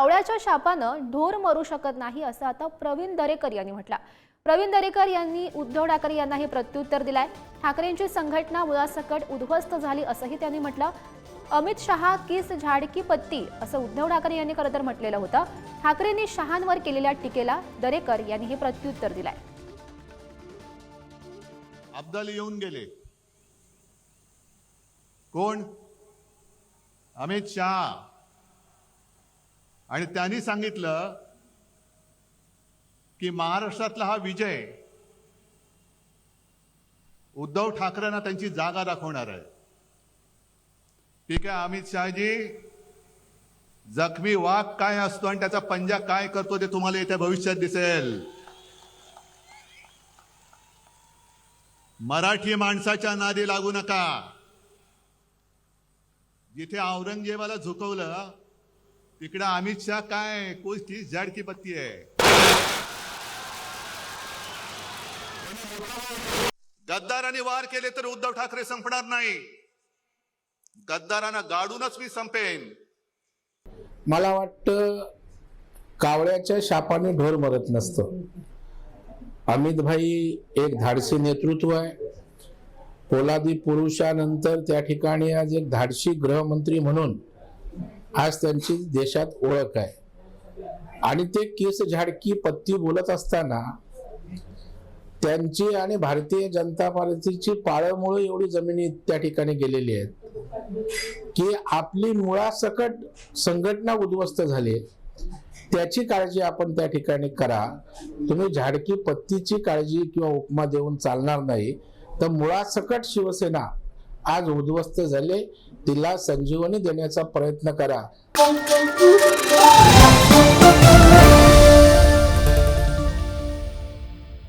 कावळ्याच्या शापानं ढोर मरू शकत नाही असं आता प्रवीण दरेकर यांनी म्हटलं। प्रवीण दरेकर यांनी उद्धव ठाकरे यांना हे प्रत्युत्तर दिलंय। ठाकरेंची संघटना मुळासकट उद्ध्वस्त झाली असंही त्यांनी म्हटलं। अमित शहा किस झाडकी पत्ती असं उद्धव ठाकरे यांनी खरं तर म्हटलेलं होतं। ठाकरेंनी शहांवर केलेल्या टीकेला दरेकर यांनी हे प्रत्युत्तर दिलंय। अब्दाली येऊन गेले कोण? अमित शहा। आणि त्यांनी सांगितलं की महाराष्ट्रातला हा विजय उद्धव ठाकरेंना त्यांची जागा दाखवणार आहे। ठीक आहे अमित शहाजी, जखमी वाघ काय असतो आणि त्याचा पंजा काय करतो ते तुम्हाला येत्या भविष्यात दिसेल। मराठी माणसाच्या नादी लागू नका। जिथे औरंगजेबाला झुकवलं तिकडे अमित शहा काय कोणती झाडकी पत्ती आहे। गद्दारांनी वार केले तर उद्धव ठाकरे संपणार नाही। गद्दारांना गाडूनच मी संपेन। मला वाटतं कावळ्याच्या शापाने ढोर मरत नसतं। अमित भाई एक धाडसी नेतृत्व आहे। पोलादी पुरुषानंतर त्या ठिकाणी आज एक धाडसी गृहमंत्री म्हणून आज त्यांची देशात ओळख आहे। आणि ते केस झाडकी पत्ती बोलत असताना त्यांची आणि भारतीय जनता पार्टीची पाळमुळं एवढी जमिनीत त्या ठिकाणी गेलेली आहेत की आपली मुळासकट संघटना उद्ध्वस्त झाली। त्याची काळजी आपण त्या ठिकाणी करा। तुम्ही झाडकी पत्तीची काळजी किंवा उपमा देऊन चालणार नाही। तर मुळासकट शिवसेना आज उद्ध्वस्त झाले, तिला संजीवनी देण्याचा प्रयत्न करा।